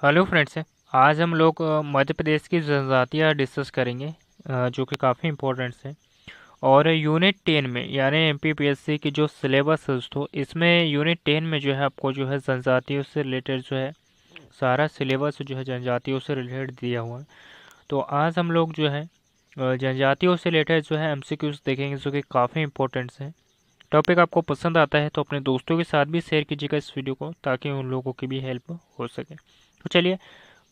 Hello friends. आज हम लोग मध्य प्रदेश की जनजातियाँ डिस्कस करेंगे, जो कि काफ़ी इम्पोर्टेंट है। और यूनिट 10 में यानी एमपीपीएससी की जो सिलेबस है दोस्तों, इसमें यूनिट 10 में जो है आपको जो है जनजातियों से रिलेटेड जो है सारा सिलेबस जो है जनजातियों से रिलेटेड दिया हुआ है। तो आज हम लोग जो है जनजातियों से रिलेटेड जो है एमसीक्यूज देखेंगे, जो कि काफ़ी इंपॉर्टेंट है। टॉपिक आपको पसंद आता है तो अपने दोस्तों के साथ भी शेयर कीजिएगा इस वीडियो को, ताकि उन लोगों की भी हेल्प हो सके। तो चलिए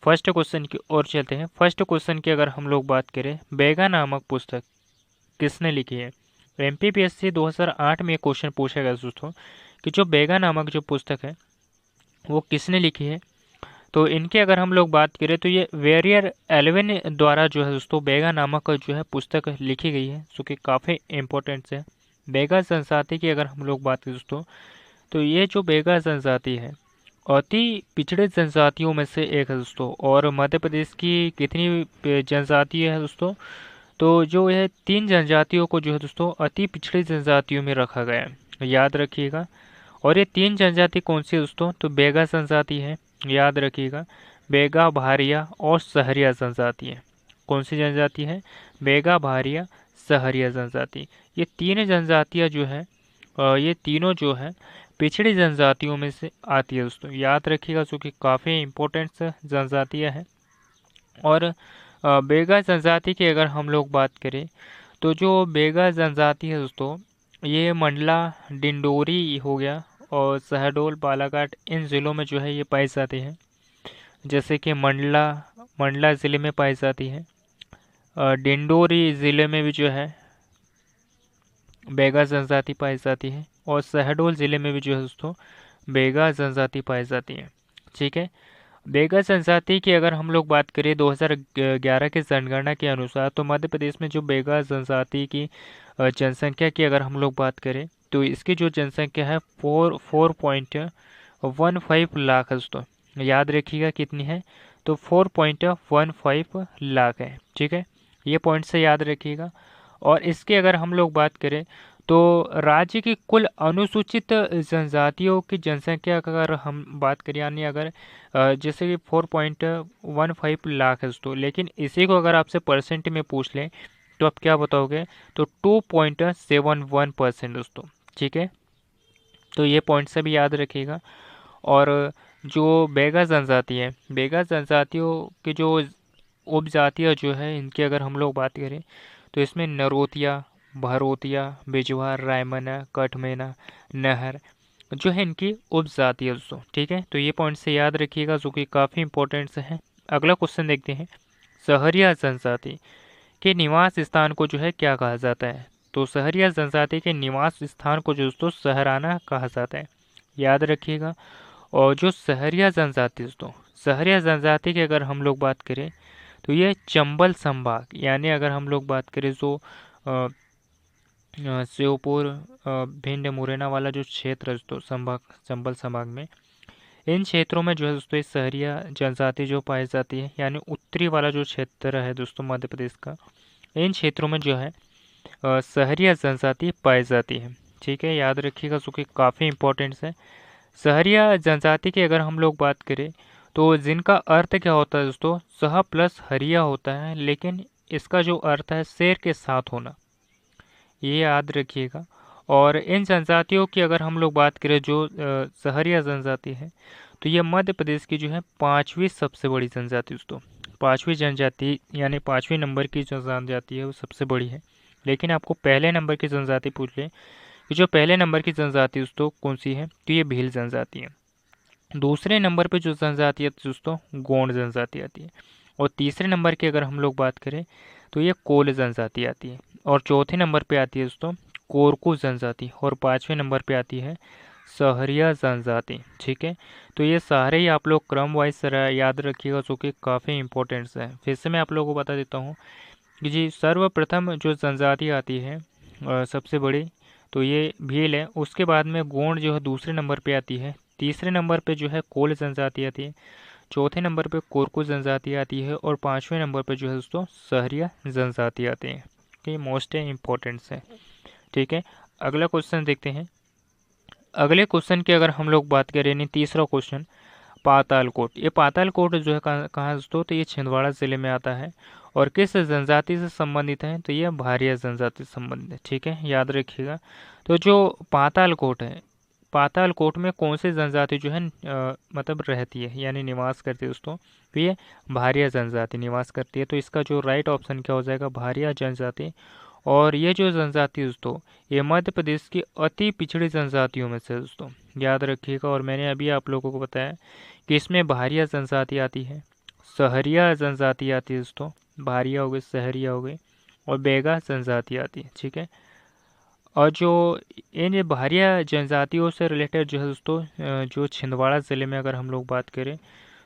फर्स्ट क्वेश्चन की ओर चलते हैं। फर्स्ट क्वेश्चन की अगर हम लोग बात करें, बेगा नामक पुस्तक किसने लिखी है? तो एमपीपीएससी 2008 में क्वेश्चन पूछा गया दोस्तों कि जो बेगा नामक जो पुस्तक है वो किसने लिखी है। तो इनकी अगर हम लोग बात करें तो ये वेरियर एल्विन द्वारा जो है दोस्तों बेगा नामक जो है पुस्तक लिखी गई है, जो कि काफ़ी इम्पोर्टेंट है। बेगा जनजाति की अगर हम लोग बात करें दोस्तों, तो ये जो बेगा जनजाति है अति पिछड़े जनजातियों में से एक है दोस्तों। और मध्य प्रदेश की कितनी जनजाति है दोस्तों? तो जो यह 3 जनजातियों को जो है दोस्तों अति पिछड़ी जनजातियों में रखा गया है, याद रखिएगा। और ये 3 जनजाति कौन सी है दोस्तों? तो बेगा जनजाति है, याद रखिएगा। बेगा, भारिया और सहरिया जनजाति है। कौन सी जनजाति है? बेगा, भारिया, सहरिया जनजाति। ये 3 जनजातियाँ जो है ये तीनों जो है पिछड़ी जनजातियों में से आती है दोस्तों, याद रखिएगा, जो कि काफ़ी इम्पोर्टेंट जनजातियाँ हैं। और बेगा जनजाति की अगर हम लोग बात करें, तो जो बेगा जनजाति है दोस्तों, ये मंडला, डिंडोरी हो गया और शहडोल, बालाघाट, इन ज़िलों में जो है ये पाई जाती है। जैसे कि मंडला मंडला ज़िले में पाई जाती है। डिंडोरी ज़िले में भी जो है बेगा जनजाति पाई जाती है। और शहडोल ज़िले में भी जो है दोस्तों बेगा जनजाति पाई जाती है। ठीक है। बेगा जनजाति की अगर हम लोग बात करें 2011 की जनगणना के अनुसार, तो मध्य प्रदेश में जो बेगा जनजाति की जनसंख्या की अगर हम लोग बात करें, तो इसकी जो जनसंख्या है 4.15 लाख है दोस्तों। याद रखिएगा कितनी है? तो 4.15 लाख है। ठीक है, ये पॉइंट से याद रखिएगा। और इसकी अगर हम लोग बात करें, तो राज्य की कुल अनुसूचित जनजातियों की जनसंख्या का अगर हम बात करें, यानी अगर जैसे कि 4.15 लाख है दोस्तों, लेकिन इसी को अगर आपसे परसेंट में पूछ लें तो आप क्या बताओगे? तो 2.71% दोस्तों। ठीक है, तो ये पॉइंट से भी याद रखिएगा। और जो बेगा जनजाति है, बेगा जनजातियों की जो उपजातियाँ जो है, इनकी अगर हम लोग बात करें, तो इसमें नरोतिया, भरोतिया, बिजवार, रायमना, कठमेना, नहर जो है इनकी उपजाति है दोस्तों। ठीक है, तो ये पॉइंट से याद रखिएगा, जो कि काफ़ी इंपॉर्टेंट है। अगला क्वेश्चन देखते हैं। सहरिया जनजाति के निवास स्थान को जो है क्या कहा जाता है? तो सहरिया जनजाति के निवास स्थान को जो दोस्तों सहराना कहा जाता है, याद रखिएगा। और जो सहरिया जनजाति दोस्तों, सहरिया जनजाति की अगर हम लोग बात करें, तो ये चंबल संभाग, यानी अगर हम लोग बात करें जो श्योपुर, भिंड, मुरैना वाला जो क्षेत्र है दोस्तों संभाग, चंबल संभाग में, इन क्षेत्रों में जो है दोस्तों ये सहरिया जनजाति जो पाई जाती है, यानी उत्तरी वाला जो क्षेत्र है दोस्तों मध्य प्रदेश का, इन क्षेत्रों में जो है सहरिया जनजाति पाई जाती है। ठीक है, याद रखिएगा, जो कि काफ़ी इंपॉर्टेंट है। सहरिया जनजाति की अगर हम लोग बात करें, तो जिनका अर्थ क्या होता है दोस्तों? सह प्लस हरिया होता है, लेकिन इसका जो अर्थ है शेर के साथ होना, ये याद रखिएगा। और इन जनजातियों की अगर हम लोग बात करें, जो सहरिया जनजाति है, तो ये मध्य प्रदेश की जो है 5वीं सबसे बड़ी जनजाति दोस्तों। 5वीं जनजाति यानी 5वीं नंबर की जो जनजाति है वो सबसे बड़ी है। लेकिन आपको पहले नंबर की जनजाति पूछ ले कि जो पहले नंबर की जनजाति दोस्तों कौन सी है, तो ये भील जनजाति है। दूसरे नंबर पे जो जनजाति है दोस्तों गोंड जनजाति आती है। और तीसरे नंबर की अगर हम लोग बात करें, तो ये कोल जनजाति आती है। और चौथे नंबर पे आती है दोस्तों कोरकू जनजाति। और 5वें नंबर पे आती है सहरिया जनजाति। ठीक है, तो ये सारे ही आप लोग क्रम वाइज याद रखिएगा, जो कि काफ़ी इंपॉर्टेंट है। फिर से मैं आप लोगों को बता देता हूँ कि जी सर्वप्रथम जो जनजाति आती है सबसे बड़ी, तो ये भील है। उसके बाद में गोंड जो है दूसरे नंबर पे आती है। तीसरे नंबर पे जो है कोल जनजाति आती है। चौथे नंबर पे कोरकू जनजाति आती है। और 5वें नंबर पे जो है दोस्तों सहरिया जनजाति आती है। ये मोस्ट इम्पोर्टेंट है। ठीक है, अगला क्वेश्चन देखते हैं। अगले क्वेश्चन की अगर हम लोग बात करें, नहीं तीसरा क्वेश्चन, पातालकोट। ये पातालकोट जो है कहाँ दोस्तों, तो ये छिंदवाड़ा ज़िले में आता है। और किस जनजाति से संबंधित है, तो ये भारिया जनजाति से संबंधित है। ठीक है, याद रखिएगा। तो जो पातालकोट है, पातालकोट में कौन सी जनजाति जो है मतलब रहती है यानी निवास करती है दोस्तों, तो ये भारिया जनजाति निवास करती है। तो इसका जो राइट ऑप्शन क्या हो जाएगा, भारिया जनजाति। और ये जो जनजाति दोस्तों, ये मध्य प्रदेश की अति पिछड़ी जनजातियों में से है दोस्तों, याद रखिएगा। और मैंने अभी आप लोगों को बताया कि इसमें भारिया जनजाति आती है, सहरिया जनजाति आती है दोस्तों, भारिया हो गई, सहरिया हो गई, और बेगा जनजाति आती है। ठीक है, और जो इन भारिया जनजातियों से रिलेटेड जो है दोस्तों, जो छिंदवाड़ा ज़िले में अगर हम लोग बात करें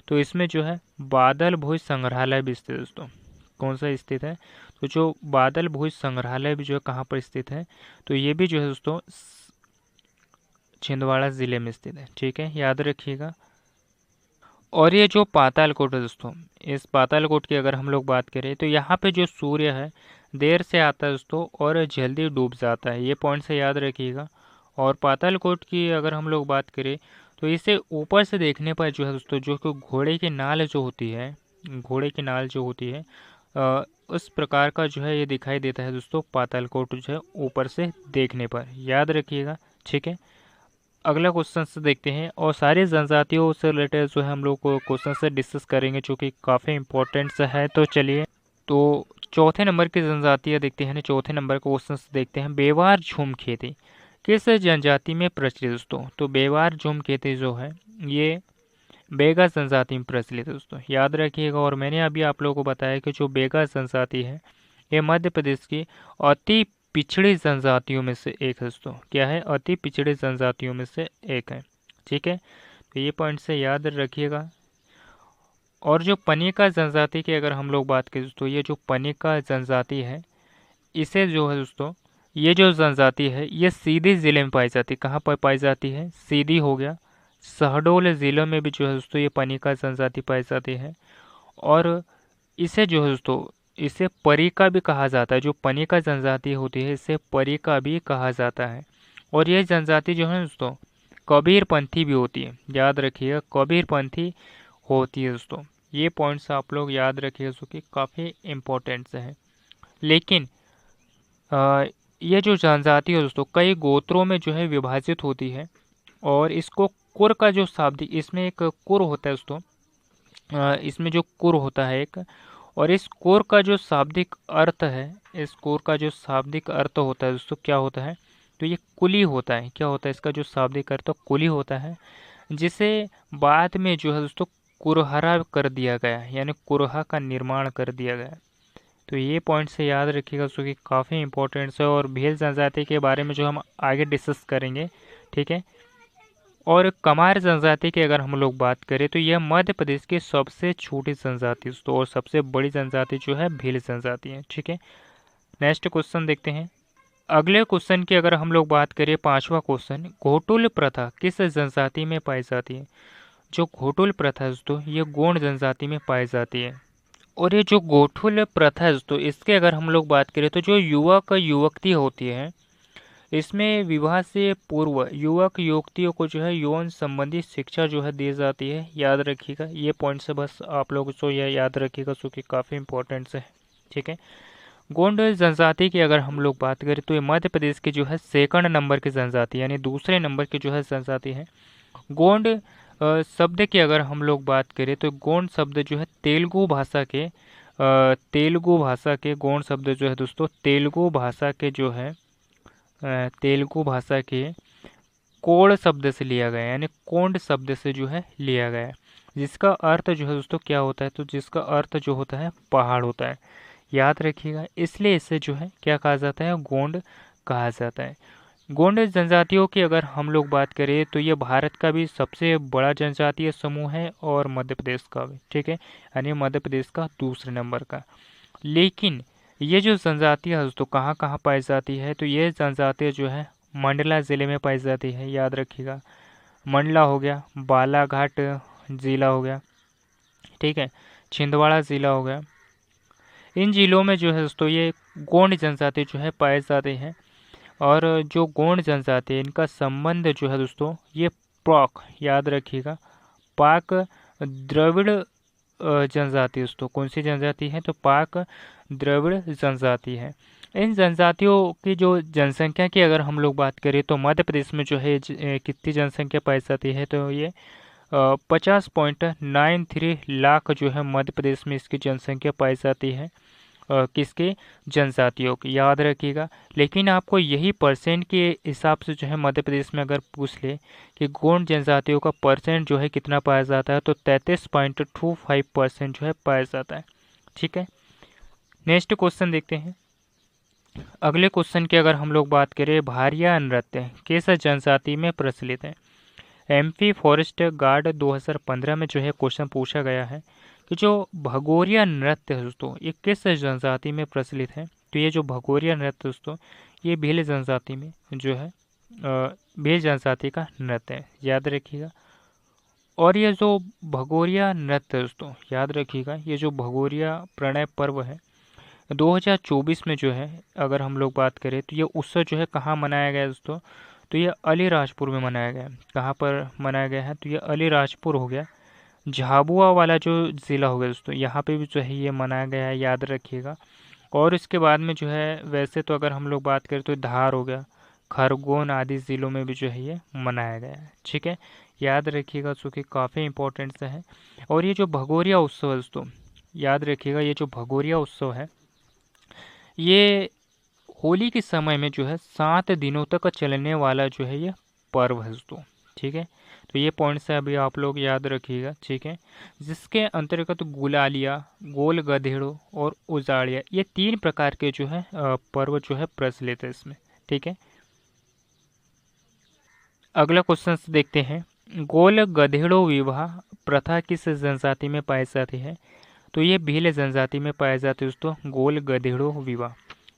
तो इसमें जो है बादल भोज संग्रहालय भी स्थित है दोस्तों। कौन सा स्थित है, तो जो बादल भोज संग्रहालय भी जो है कहाँ पर स्थित है, तो ये भी जो है दोस्तों छिंदवाड़ा ज़िले में स्थित है। ठीक है, याद रखिएगा। और ये जो पातालकोट है दोस्तों, इस पातालकोट की अगर हम लोग बात करें तो यहाँ पे जो सूर्य है देर से आता है दोस्तों और जल्दी डूब जाता है, ये पॉइंट से याद रखिएगा। और पातालकोट की अगर हम लोग बात करें तो इसे ऊपर से देखने पर जो है दोस्तों, जो कि घोड़े की नाल जो होती है, घोड़े की नाल जो होती है उस प्रकार का जो है ये दिखाई देता है दोस्तों, पातालकोट जो है ऊपर से देखने पर, याद रखिएगा। ठीक है, अगला क्वेश्चन से देखते हैं। और सारी जनजातियों से रिलेटेड जो है हम लोग को क्वेश्चन से डिस्कस करेंगे, जो कि काफ़ी इंपॉर्टेंट है। तो चलिए, तो चौथे नंबर की जनजातियाँ देखते हैं। चौथे नंबर का क्वेश्चन से देखते हैं, बेवार झूम खेती किस जनजाति में प्रचलित दोस्तों, तो बेवार झूम खेती जो है ये बेगा जनजाति में प्रचलित है दोस्तों, याद रखिएगा। और मैंने अभी आप लोगों को बताया कि जो बेगा जनजाति है ये मध्य प्रदेश की अति पिछड़ी जनजातियों में से एक है दोस्तों। क्या है, अति पिछड़ी जनजातियों में से एक है। ठीक है, तो ये पॉइंट से याद रखिएगा। और जो पनिका जनजाति की अगर हम लोग बात करें दोस्तों, ये जो पनिका जनजाति है इसे जो है दोस्तों, ये जो जनजाति है ये सीधी ज़िले में पाई जाती है। कहाँ पर पाई जाती है, सीधी हो गया, शहडोल ज़िलों में भी जो है दोस्तों ये पनिका जनजाति पाई जाती है। और इसे जो है दोस्तों, इसे परिका भी कहा जाता है। जो पनिका जनजाति होती है इसे परिका भी कहा जाता है। और ये जनजाति जो है दोस्तों कबीरपंथी भी होती है, याद रखिएगा, कबीरपंथी होती है दोस्तों। ये पॉइंट्स आप लोग याद रखिएगा जो कि काफ़ी इम्पोर्टेंट है। लेकिन ये जो जनजाति है दोस्तों कई गोत्रों में जो है विभाजित होती है। और इसको कुर का जो शाब्दिक, इसमें एक कुर होता है दोस्तों, इसमें जो कुर होता है एक, और इस कुर का जो शाब्दिक अर्थ है, इस कुर का जो शाब्दिक अर्थ होता है दोस्तों क्या होता है, तो ये कुली होता है। क्या होता है, इसका जो शाब्दिक अर्थ कुली होता है, जिसे बाद में जो है दोस्तों कुरहरा कर दिया गया, यानी कुरहा का निर्माण कर दिया गया। तो ये पॉइंट से याद रखिएगा जो कि काफ़ी इंपॉर्टेंट है। और भील जनजाति के बारे में जो हम आगे डिस्कस करेंगे। ठीक है, और कमार जनजाति की अगर हम लोग बात करें तो यह मध्य प्रदेश की सबसे छोटी जनजाति दोस्तों, और सबसे बड़ी जनजाति जो है भील जनजाति है। ठीक है, नेक्स्ट क्वेश्चन देखते हैं। अगले क्वेश्चन की अगर हम लोग बात करें, पांचवा क्वेश्चन, घोटुल प्रथा किस जनजाति में पाई जाती है। जो घोटुल प्रथा है दोस्तों ये गोंड जनजाति में पाई जाती है। और ये जो घोटुल प्रथा है दोस्तों, इसके अगर हम लोग बात करें तो जो युवक युवती होती है, इसमें विवाह से पूर्व युवक युवतियों को जो है यौन संबंधी शिक्षा जो है दी जाती है, याद रखिएगा। ये पॉइंट से बस आप लोग को यह याद रखिएगा जो कि काफ़ी इंपॉर्टेंट है। ठीक है, गोंड जनजाति की अगर हम लोग बात करें तो ये मध्य प्रदेश की जो है सेकंड नंबर की जनजाति, यानी दूसरे नंबर की जो है जनजाति है। गोंड शब्द की अगर हम लोग बात करें तो गोंड शब्द जो है तेलुगु भाषा के गोंड शब्द जो है दोस्तों तेलुगु भाषा के जो है तेलुगु भाषा के कोड़ शब्द से लिया गया, यानी कोंड शब्द से जो है लिया गया है, जिसका अर्थ जो है दोस्तों क्या होता है, तो जिसका अर्थ जो होता है पहाड़ होता है, याद रखिएगा। इसलिए इसे जो है क्या कहा जाता है, गोंड कहा जाता है। गोंड जनजातियों की अगर हम लोग बात करें तो ये भारत का भी सबसे बड़ा जनजातीय समूह है और मध्य प्रदेश का भी। ठीक है, यानी मध्य प्रदेश का दूसरे नंबर का। लेकिन ये जो जनजातियाँ है दोस्तों कहाँ कहाँ पाई जाती है, तो ये जनजातियाँ जो है मंडला ज़िले में पाई जाती है, याद रखिएगा। मंडला हो गया, बालाघाट ज़िला हो गया, ठीक है, छिंदवाड़ा ज़िला हो गया। इन जिलों में जो है दोस्तों ये गोंड जनजाति जो है पाए जाते हैं। और जो गोंड जनजाति है इनका संबंध जो है दोस्तों ये प्रॉक, याद रखिएगा, पाक द्रविड़ जनजाति दोस्तों। कौन सी जनजाति है? तो पाक द्रविड़ जनजाति है। इन जनजातियों की जो जनसंख्या की अगर हम लोग बात करें तो मध्य प्रदेश में जो है कितनी जनसंख्या पाई जाती है? तो ये 50.93 लाख जो है मध्य प्रदेश में इसकी जनसंख्या पाई जाती है। किसके? जनजातियों की, याद रखिएगा। लेकिन आपको यही परसेंट के हिसाब से जो है मध्य प्रदेश में अगर पूछ ले कि गौंड जनजातियों का परसेंट जो है कितना पाया जाता है, तो 33.25% जो है पाया जाता है। ठीक है, नेक्स्ट क्वेश्चन देखते हैं। अगले क्वेश्चन की अगर हम लोग बात करें, भारिया नृत्य किस जनजाति में प्रचलित है? एमपी फॉरेस्ट गार्ड 2015 में जो है क्वेश्चन पूछा गया है कि जो भगोरिया नृत्य है दोस्तों, ये किस जनजाति में प्रचलित है? तो ये जो भगोरिया नृत्य दोस्तों, ये भील जनजाति में जो है भील जनजाति का नृत्य है, याद रखिएगा। और ये जो भगोरिया नृत्य दोस्तों, याद रखिएगा, ये जो भगोरिया प्रणय पर्व है 2024 में जो है अगर हम लोग बात करें तो ये उत्सव जो है कहाँ मनाया गया दोस्तों? तो ये अलीराजपुर में मनाया गया है। कहाँ पर मनाया गया है? तो ये अलीराजपुर हो गया, झाबुआ वाला जो ज़िला हो गया दोस्तों, यहाँ पे भी जो है ये मनाया गया है, याद रखिएगा। और इसके बाद में जो है वैसे तो अगर हम लोग बात करें तो धार हो गया, खरगोन आदि ज़िलों में भी जो है ये मनाया गया है। ठीक है, याद रखिएगा, चूँकि काफ़ी इंपॉर्टेंट से है। और ये जो भगोरिया उत्सव है दोस्तों, याद रखिएगा, ये जो भगोरिया उत्सव है ये होली के समय में जो है 7 दिनों तक चलने वाला जो है ये पर्व है दोस्तों। ठीक है, तो ये पॉइंट्स है अभी आप लोग याद रखिएगा। ठीक है, जिसके अंतर्गत गुलालिया, गोल गधेड़ो और उजाड़िया, ये 3 प्रकार के जो है पर्व जो है प्रचलित है इसमें। ठीक है, अगला क्वेश्चन देखते हैं। गोल गधेड़ो विवाह प्रथा किस जनजाति में पाई जाती है? तो ये भील जनजाति में पाए जाते हैं दोस्तों, गोल गधेड़ो विवाह।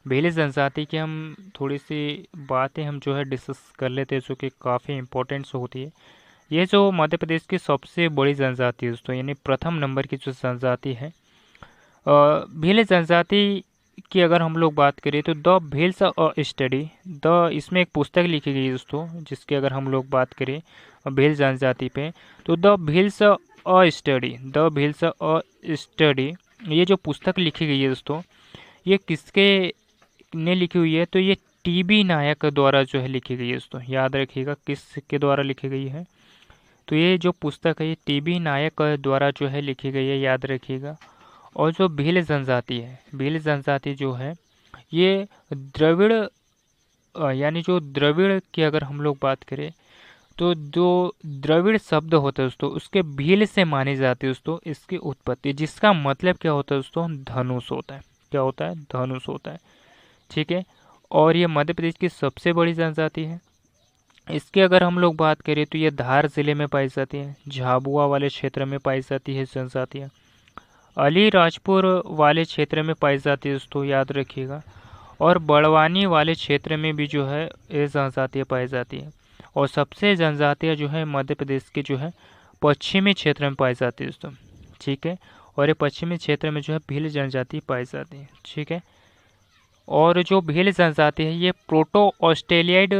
भील जनजाति की हम थोड़ी सी बातें हम जो है डिस्कस कर लेते हैं, जो कि काफ़ी इंपॉर्टेंट होती है। ये जो मध्य प्रदेश की सबसे बड़ी जनजाति है दोस्तों, यानी प्रथम नंबर की जो जनजाति है भील जनजाति की अगर हम लोग बात करें तो the Bhils a study, the इसमें एक पुस्तक लिखी गई है दोस्तों, जिसकी अगर हम लोग बात करें भील जनजाति पे, तो the Bhils a study, the Bhils a study, ये जो पुस्तक लिखी गई है दोस्तों, ये किसके ने लिखी हुई है? तो ये टीबी नायक द्वारा जो है लिखी गई है दोस्तों, याद रखिएगा किसके द्वारा लिखी गई है? तो ये जो पुस्तक है ये टीबी नायक द्वारा जो है लिखी गई है, याद रखिएगा। और जो भील जनजाति है, भील जनजाति जो है ये द्रविड़ यानी जो द्रविड़ की अगर हम लोग बात करें तो जो द्रविड़ शब्द होता है दोस्तों, उसके भील से मानी जाती है दोस्तों इसकी उत्पत्ति, जिसका मतलब क्या होता है दोस्तों? धनुष होता है। क्या होता है? धनुष होता है। ठीक है, और ये मध्य प्रदेश की सबसे बड़ी जनजाति है। इसकी अगर हम लोग बात करें तो ये धार जिले में पाई जाती है, झाबुआ वाले क्षेत्र में पाई जाती है जनजातियाँ, अलीराजपुर वाले क्षेत्र में पाई जाती है दोस्तों, याद रखिएगा। और बड़वानी वाले क्षेत्र में भी जो है ये जनजातियाँ पाई जाती है। और सबसे जनजातियाँ जो है मध्य प्रदेश के जो है पश्चिमी क्षेत्र में पाई जाती है दोस्तों। ठीक है, और ये पश्चिमी क्षेत्र में जो है भील जनजाति पाई जाती है। ठीक है, और जो भील जनजाति है ये प्रोटो ऑस्ट्रेलियाइड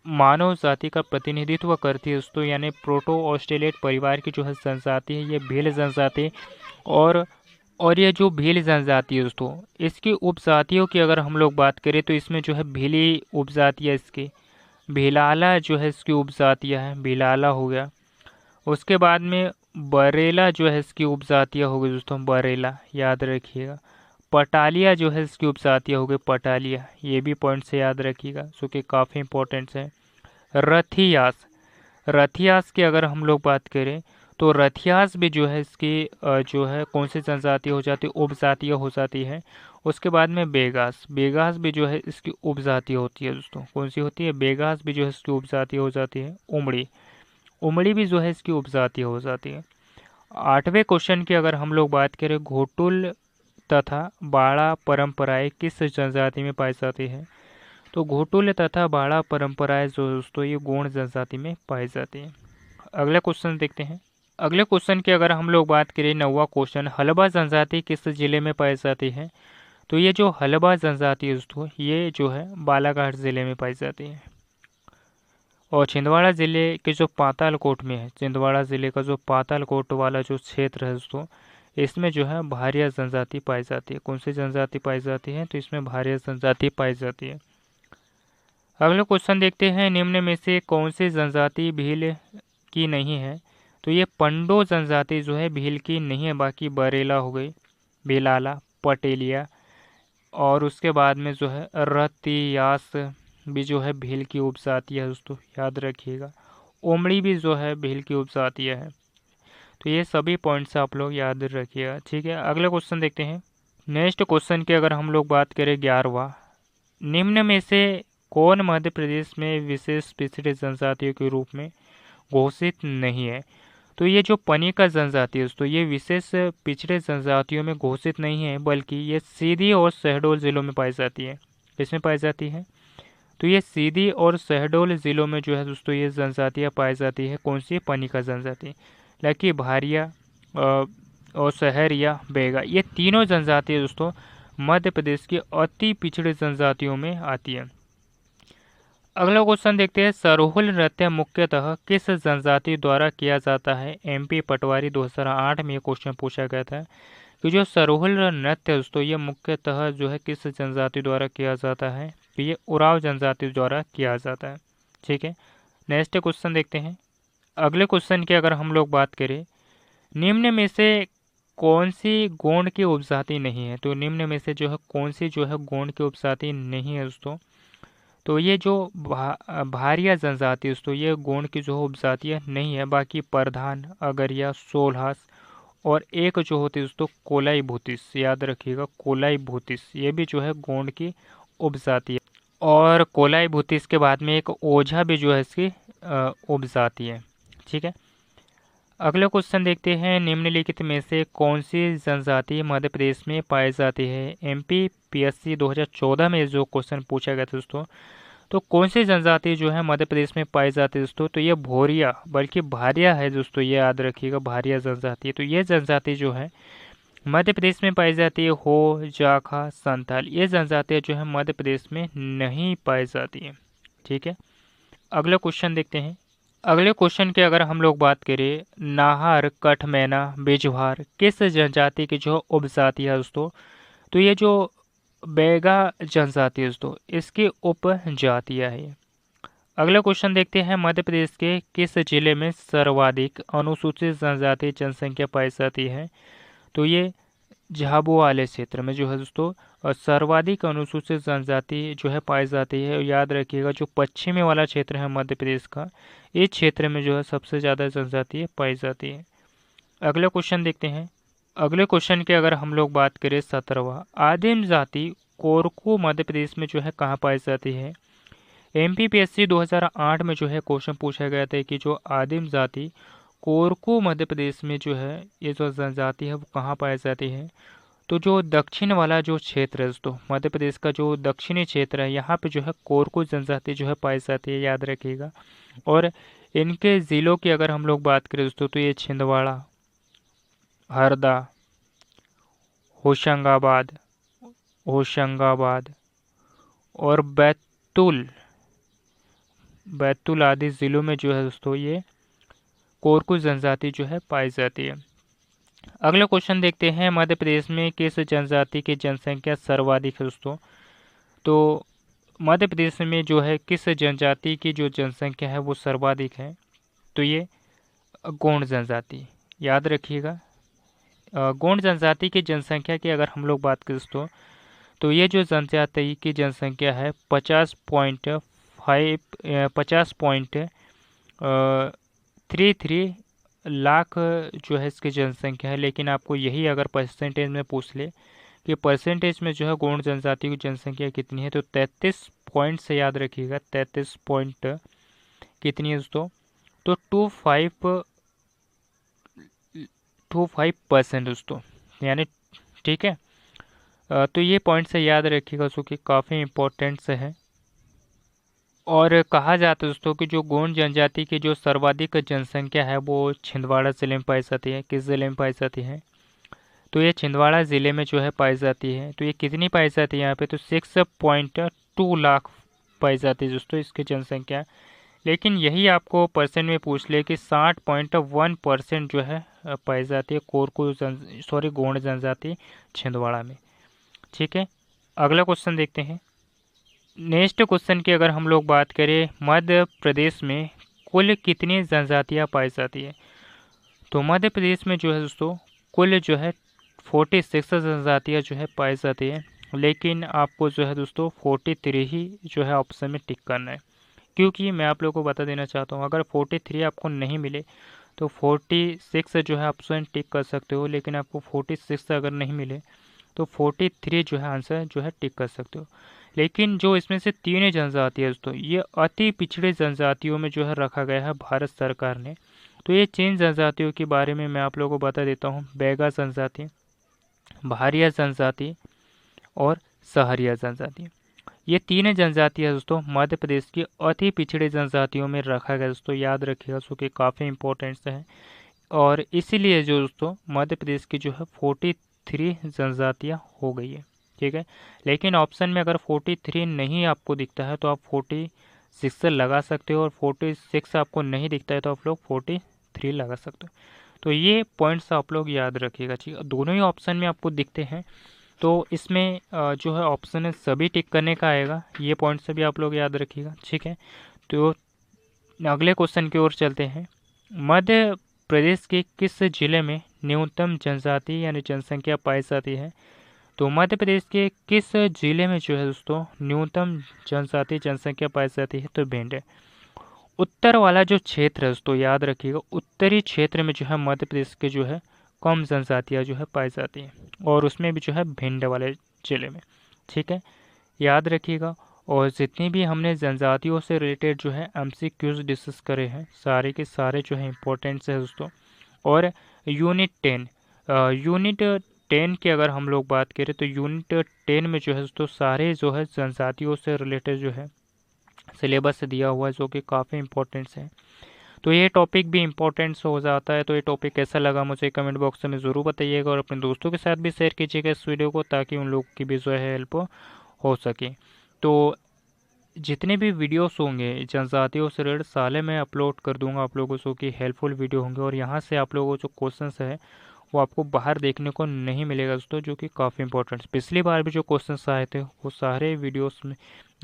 मानव जाति का प्रतिनिधित्व करती है दोस्तों, यानी प्रोटो ऑस्ट्रेलियाइड परिवार की जो है जनजाति है ये भील जनजाति। और ये जो भील जनजाति है दोस्तों, इसकी उपजातियों की अगर हम लोग बात करें तो इसमें जो है भीली उपजातियाँ, इसकी भीलाला जो है इसकी उपजातियाँ हैं, भीलाला हो गया। उसके बाद में बरेला जो है इसकी उपजातियाँ हो गई दोस्तों, बरेला, याद रखिएगा। पटालिया जो है इसकी उपजातियाँ हो गई, पटालिया, ये भी पॉइंट से याद रखिएगा, जो कि काफ़ी इंपॉर्टेंट है। रथियास, रथियास की अगर हम लोग बात करें तो रथियास भी जो है इसकी जो है कौन सी जनजाति हो जाती है? उपजातियाँ हो जाती है। उसके बाद में बेगास, बेगास भी जो है इसकी उपजाति होती है दोस्तों, कौन सी होती है? बेगास भी जो है इसकी उपजाति हो जाती है। उमड़ी, उमड़ी भी जो है इसकी उपजाति हो जाती है। 8वें क्वेश्चन की अगर हम लोग बात करें, घोटुल तथा बाड़ा परंपराएं किस जनजाति में पाई जाती है? तो घोटुल तथा बाड़ा परंपराएं जो दोस्तों ये गोंड जनजाति में पाई जाती है। अगला क्वेश्चन देखते हैं। अगले क्वेश्चन की अगर हम लोग बात करें, 9वां क्वेश्चन, हलबा जनजाति किस जिले में पाई जाती है? तो ये जो हलबा जनजाति है दोस्तों ये जो है बालाघाट जिले में पाई जाती है। और छिंदवाड़ा ज़िले के जो पातालकोट में है, छिंदवाड़ा ज़िले का जो पातालकोट वाला जो क्षेत्र है दोस्तों, इसमें जो है भारिया जनजाति पाई जाती है। कौन सी जनजाति पाई जाती है? तो इसमें भारिया जनजाति पाई जाती है। अगला क्वेश्चन देखते हैं, निम्न में से कौन सी जनजाति भील की नहीं है? तो ये पंडो जनजाति जो है भील की नहीं है, बाकी बरेला हो गई, बेलाला, पटेलिया, और उसके बाद में जो है रतियास भी जो है भील की उपजाति है दोस्तों, याद रखिएगा। ओमड़ी भी जो है भील की उपजाति है। तो ये सभी पॉइंट्स आप लोग याद रखिएगा, ठीक है। अगला क्वेश्चन देखते हैं। नेक्स्ट क्वेश्चन की अगर हम लोग बात करें 11वां, निम्न में से कौन मध्य प्रदेश में विशेष पिछड़े जनजातियों के रूप में घोषित नहीं है? तो ये जो पनिका जनजाति है दोस्तों, ये विशेष पिछड़े जनजातियों में घोषित नहीं है, बल्कि ये सीधी और शहडोल जिलों में पाई जाती है। किसमें पाई जाती है? तो ये सीधी और शहडोल जिलों में जो है दोस्तों ये जनजातियाँ पाई जाती है। कौन सी? पनिका जनजाति। लकी, भारिया और सहरिया, बेगा, ये तीनों जनजातियाँ दोस्तों मध्य प्रदेश की अति पिछड़े जनजातियों में आती है। अगला क्वेश्चन देखते हैं, सरोहुल नृत्य मुख्यतः किस जनजाति द्वारा किया जाता है? MP पटवारी 2008 में ये क्वेश्चन पूछा गया था कि जो सरोहुल नृत्य दोस्तों ये मुख्यतः जो है किस जनजाति द्वारा किया जाता है? तो ये उराव जनजाति द्वारा किया जाता है, ठीक है। नेक्स्ट क्वेश्चन देखते हैं। अगले क्वेश्चन की अगर हम लोग बात करें, निम्न में से कौन सी गोंड की उपजाति नहीं है? तो निम्न में से जो है कौन सी जो है गोंड की उपजाति नहीं है दोस्तों? तो ये जो भारिया जनजाति है दोस्तों, ये गोंड की जो उपजातियाँ नहीं है, बाकी प्रधान, अगरिया, सोल्हास और एक जो होती है दोस्तों कोलाई भूतिस, याद रखिएगा कोलाई भूतिस, ये भी जो है गोंड की उपजाति है। और कोलाई भूतिस के बाद में एक ओझा भी जो है इसकी उपजाति है, ठीक है। अगला क्वेश्चन देखते हैं, निम्नलिखित में से कौन सी जनजाति मध्य प्रदेश में पाई जाती है? MP PSC 2014 में जो क्वेश्चन पूछा गया था दोस्तों, तो कौन सी जनजाति जो है मध्य प्रदेश में पाई जाती है दोस्तों? तो ये भोरिया, बल्कि भारिया है दोस्तों, ये याद रखिएगा, भारिया जनजाति। तो ये जनजाति जो है मध्य प्रदेश में पाई जाती है। हो, जाखा, संथाल, ये जनजातियाँ जो है मध्य प्रदेश में नहीं पाई जाती है, ठीक है। अगला क्वेश्चन देखते हैं। अगले क्वेश्चन की अगर हम लोग बात करें, नाहर, कठमैना, बिजवार किस जनजाति की जो उपजाति है दोस्तों? तो ये जो बैगा जनजाति है दोस्तों, इसकी उपजातियाँ है। अगला क्वेश्चन देखते हैं, मध्य प्रदेश के किस जिले में सर्वाधिक अनुसूचित जनजाति जनसंख्या पाई जाती है? तो ये झाबुआ वाले क्षेत्र में जो है दोस्तों सर्वाधिक अनुसूचित जनजाति जो है पाई जाती है। याद रखिएगा, जो पश्चिमी वाला क्षेत्र है मध्य प्रदेश का, इस क्षेत्र में जो है सबसे ज़्यादा जनजाति पाई जाती है। अगला क्वेश्चन देखते हैं। अगले क्वेश्चन की अगर हम लोग बात करें 17वां, आदिम जाति कोरकू मध्य प्रदेश में जो है कहाँ पाई जाती है? MP PSC 2008 में जो है क्वेश्चन पूछा गया था कि जो आदिम जाति कोरकू मध्य प्रदेश में जो है ये जो जनजाति है वो कहाँ पाई जाती है? तो जो दक्षिण वाला जो क्षेत्र है दोस्तों, मध्य प्रदेश का जो दक्षिणी क्षेत्र है, यहाँ पे जो है कोरकू जनजाति जो है पाई जाती है, याद रखिएगा। और इनके ज़िलों की अगर हम लोग बात करें दोस्तों, तो ये छिंदवाड़ा, हरदा, होशंगाबाद और बैतूल आदि ज़िलों में जो है दोस्तों ये कोरकू जनजाति जो है पाई जाती है। अगला क्वेश्चन देखते हैं, मध्य प्रदेश में किस जनजाति की जनसंख्या सर्वाधिक है दोस्तों? तो मध्य प्रदेश में जो है किस जनजाति की जो जनसंख्या है वो सर्वाधिक है? तो ये गोंड जनजाति, याद रखिएगा। गोंड जनजाति की जनसंख्या की अगर हम लोग बात करें दोस्तों, तो ये जो जनजाति की जनसंख्या है 50.33 लाख जो है इसकी जनसंख्या है। लेकिन आपको यही अगर परसेंटेज में पूछ ले कि परसेंटेज में जो है गोंड जनजाति की जनसंख्या कितनी है, तो 33 पॉइंट से याद रखिएगा, 33 पॉइंट कितनी है दोस्तों? तो 25% दोस्तों, यानी, ठीक है। तो ये पॉइंट से याद रखिएगा दोस्तों कि काफ़ी इम्पोर्टेंट से है। और कहा जाता है दोस्तों कि जो गोंड जनजाति की जो सर्वाधिक जनसंख्या है वो छिंदवाड़ा ज़िले में पाई जाती है। किस ज़िले में पाई जाती है? तो ये छिंदवाड़ा ज़िले में जो है पाई जाती है। तो ये कितनी पाई जाती है यहाँ पे? तो 6.2 लाख पाई जाती है दोस्तों इसकी जनसंख्या। लेकिन यही आपको परसेंट में पूछ ले कि 60.1% जो है पाई जाती है गोंड जनजाति छिंदवाड़ा में। ठीक है, अगला क्वेश्चन देखते हैं। नेक्स्ट क्वेश्चन की अगर हम लोग बात करें, मध्य प्रदेश में कुल कितनी जनजातियां पाई जाती है? तो मध्य प्रदेश में जो है दोस्तों कुल जो है 46 जनजातियाँ जो है पाई जाती है, लेकिन आपको जो है दोस्तों 43 ही जो है ऑप्शन में टिक करना है। क्योंकि मैं आप लोगों को बता देना चाहता हूँ, अगर 43 आपको नहीं मिले तो 46 जो है ऑप्शन टिक कर सकते हो, लेकिन आपको 46 अगर नहीं मिले तो 43 जो है आंसर जो है टिक कर सकते हो। लेकिन जो इसमें से तीन जनजाति है दोस्तों, ये अति पिछड़े जनजातियों में जो है रखा गया है भारत सरकार ने। तो ये 3 जनजातियों के बारे में मैं आप लोगों को बता देता हूँ। बैगा जनजाति, भारिया जनजाति और सहरिया जनजाति। ये तीन जनजातियाँ दोस्तों मध्य प्रदेश की अति पिछड़े जनजातियों में रखा गया दोस्तों, याद रखिएगा, जो कि काफ़ी इंपॉर्टेंट है। और इसीलिए जो दोस्तों मध्य प्रदेश की जो है 43 जनजातियाँ हो गई है। ठीक है, लेकिन ऑप्शन में अगर 43 नहीं आपको दिखता है तो आप 46 लगा सकते हो, और 46 आपको नहीं दिखता है तो आप लोग 43 लगा सकते हो। तो ये पॉइंट्स आप लोग याद रखिएगा। ठीक है, दोनों ही ऑप्शन में आपको दिखते हैं, तो इसमें जो है ऑप्शन है सभी टिक करने का आएगा। ये पॉइंट से भी आप लोग याद रखिएगा। ठीक है, तो अगले क्वेश्चन की ओर चलते हैं। मध्य प्रदेश के किस जिले में न्यूनतम जनजाति यानी जनसंख्या पाई जाती है? तो मध्य प्रदेश के किस जिले में जो है दोस्तों न्यूनतम जनसंख्या पाई जाती है? तो भिंड है। उत्तर वाला जो क्षेत्र है दोस्तों याद रखिएगा, उत्तरी क्षेत्र में जो है मध्य प्रदेश के जो है कम जनजातियाँ जो है पाई जाती हैं, और उसमें भी जो है भिंड वाले जिले में। ठीक है, याद रखिएगा। और जितनी भी हमने जनजातियों से रिलेटेड जो है MCQs डिस्कस करे हैं, सारे के सारे जो है इम्पोर्टेंट्स है दोस्तों। और यूनिट 10 की अगर हम लोग बात करें तो यूनिट 10 में जो है दोस्तों सारे जो है जनजातियों से रिलेटेड जो है सिलेबस दिया हुआ है, जो कि काफ़ी इंपॉर्टेंट्स है। तो ये टॉपिक भी इम्पोर्टेंट्स हो जाता है। तो ये टॉपिक कैसा लगा मुझे कमेंट बॉक्स में ज़रूर बताइएगा, और अपने दोस्तों के साथ भी शेयर कीजिएगा इस वीडियो को, ताकि उन लोगों की भी जो है हेल्प हो सके। तो जितने भी वीडियोस होंगे जनजातियों से रिलेटेड साले मैं अपलोड कर दूंगा आप लोगों को, कि हेल्पफुल वीडियो होंगे, और यहाँ से आप लोगों को जो क्वेश्चंस है वो आपको बाहर देखने को नहीं मिलेगा दोस्तों, जो कि काफ़ी इंपॉर्टेंट। पिछली बार भी जो क्वेश्चंस आए थे वो सारे वीडियोस में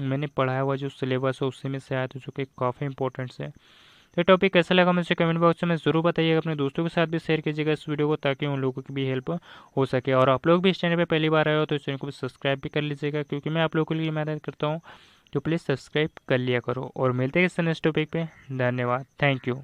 मैंने पढ़ाया हुआ जो सिलेबस है उसी में से आया था, जो कि काफ़ी इंपॉर्टेंट है। ये टॉपिक कैसा लगा मुझे कमेंट बॉक्स में ज़रूर बताइएगा। अपने दोस्तों के साथ भी शेयर कीजिएगा इस वीडियो को, ताकि उन लोगों की भी हेल्प हो सके। और आप लोग भी इस चैनल पे पहली बार आए हो तो इस चैनल को भी सब्सक्राइब भी कर लीजिएगा, क्योंकि मैं आप लोगों के लिए मदद करता हूँ। तो प्लीज़ सब्सक्राइब कर लिया करो, और मिलते हैं इस नेक्स्ट टॉपिक पे। धन्यवाद, थैंक यू।